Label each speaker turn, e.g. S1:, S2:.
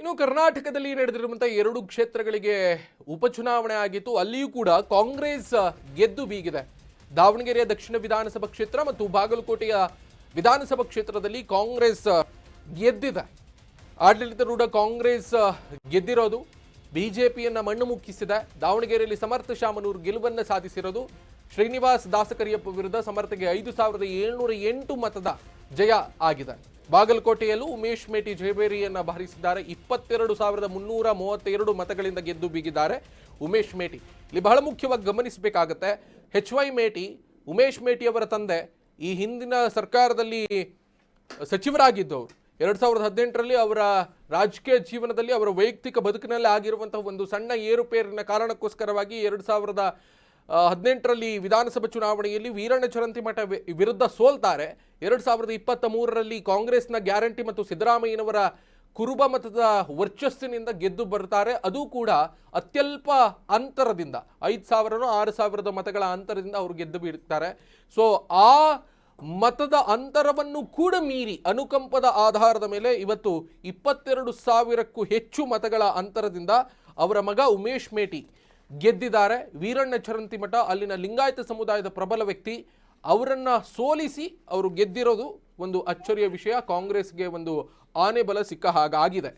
S1: ಇನ್ನು ಕರ್ನಾಟಕದಲ್ಲಿ ನಡೆದಿರುವಂತಹ 2 ಕ್ಷೇತ್ರಗಳಿಗೆ ಉಪಚುನಾವಣೆ ಆಗಿತ್ತು. ಅಲ್ಲಿಯೂ ಕೂಡ ಕಾಂಗ್ರೆಸ್ ಗೆದ್ದು ಬೀಗಿದೆ. ದಾವಣಗೆರೆಯ ದಕ್ಷಿಣ ವಿಧಾನಸಭಾ ಕ್ಷೇತ್ರ ಮತ್ತು ಬಾಗಲಕೋಟೆಯ ವಿಧಾನಸಭಾ ಕ್ಷೇತ್ರದಲ್ಲಿ ಕಾಂಗ್ರೆಸ್ ಗೆದ್ದಿದೆ. ಆಡಳಿತಾರೂಢ ಕಾಂಗ್ರೆಸ್ ಗೆದ್ದಿರೋದು ಬಿಜೆಪಿಯನ್ನ ಮಣ್ಣು ಮುಕ್ಕಿಸಿದೆ. ದಾವಣಗೆರೆಯಲ್ಲಿ ಸಮರ್ಥ ಶಾಮನೂರು ಗೆಲುವನ್ನು ಸಾಧಿಸಿರೋದು. ಶ್ರೀನಿವಾಸ್ ದಾಸಕರಿಯಪ್ಪ ವಿರುದ್ಧ ಸಮರ್ಥಗೆ 5708 ಮತದ ಜಯ ಆಗಿದೆ. ಬಾಗಲಕೋಟೆಯಲ್ಲೂ ಉಮೇಶ್ ಮೇಟಿ ಜಯಬೇರಿಯನ್ನ ಬಾರಿಸಿದ್ದಾರೆ. 22,332 ಮತಗಳಿಂದ ಗೆದ್ದು ಬೀಗಿದ್ದಾರೆ ಉಮೇಶ್ ಮೇಟಿ. ಇಲ್ಲಿ ಬಹಳ ಮುಖ್ಯವಾಗಿ ಗಮನಿಸಬೇಕಾಗತ್ತೆ, HY ಮೇಟಿ, ಉಮೇಶ್ ಮೇಟಿ ಅವರ ತಂದೆ ಈ ಹಿಂದಿನ ಸರ್ಕಾರದಲ್ಲಿ ಸಚಿವರಾಗಿದ್ದವರು. 2018ರಲ್ಲಿ ಅವರ ರಾಜಕೀಯ ಜೀವನದಲ್ಲಿ ಅವರ ವೈಯಕ್ತಿಕ ಬದುಕಿನಲ್ಲಿ ಆಗಿರುವಂತಹ ಒಂದು ಸಣ್ಣ ಏರುಪೇರಿನ ಕಾರಣಕ್ಕೋಸ್ಕರವಾಗಿ 2018ರಲ್ಲಿ ವಿಧಾನಸಭಾ ಚುನಾವಣೆಯಲ್ಲಿ ವೀರಣ್ಣ ಚರಂತಿಮಠ ವಿರುದ್ಧ ಸೋಲ್ತಾರೆ. 2023ರಲ್ಲಿ ಕಾಂಗ್ರೆಸ್ನ ಗ್ಯಾರಂಟಿ ಮತ್ತು ಸಿದ್ದರಾಮಯ್ಯನವರ ಕುರುಬ ಮತದ ವರ್ಚಸ್ಸಿನಿಂದ ಗೆದ್ದು ಬರ್ತಾರೆ. ಅದು ಕೂಡ ಅತ್ಯಲ್ಪ ಅಂತರದಿಂದ 5,000 6,000 ಮತಗಳ ಅಂತರದಿಂದ ಅವರು ಗೆದ್ದು ಬೀಳ್ತಾರೆ. ಸೊ ಆ ಮತದ ಅಂತರವನ್ನು ಕೂಡ ಮೀರಿ ಅನುಕಂಪದ ಆಧಾರದ ಮೇಲೆ ಇವತ್ತು 22,000ಕ್ಕೂ ಹೆಚ್ಚು ಮತಗಳ ಅಂತರದಿಂದ ಅವರ ಮಗ ಉಮೇಶ್ ಮೇಟಿ ಗೆದ್ದಿದ್ದಾರೆ. ವೀರಣ್ಣ ಚರಂತಿಮಠ ಅಲ್ಲಿನ ಲಿಂಗಾಯತ ಸಮುದಾಯದ ಪ್ರಬಲ ವ್ಯಕ್ತಿ, ಅವರನ್ನ ಸೋಲಿಸಿ ಅವರು ಗೆದ್ದಿರೋದು ಒಂದು ಅಚ್ಚರಿಯ ವಿಷಯ. ಕಾಂಗ್ರೆಸ್ಗೆ ಒಂದು ಆನೆ ಬಲ ಸಿಕ್ಕ ಹಾಗಾಗಿದೆ.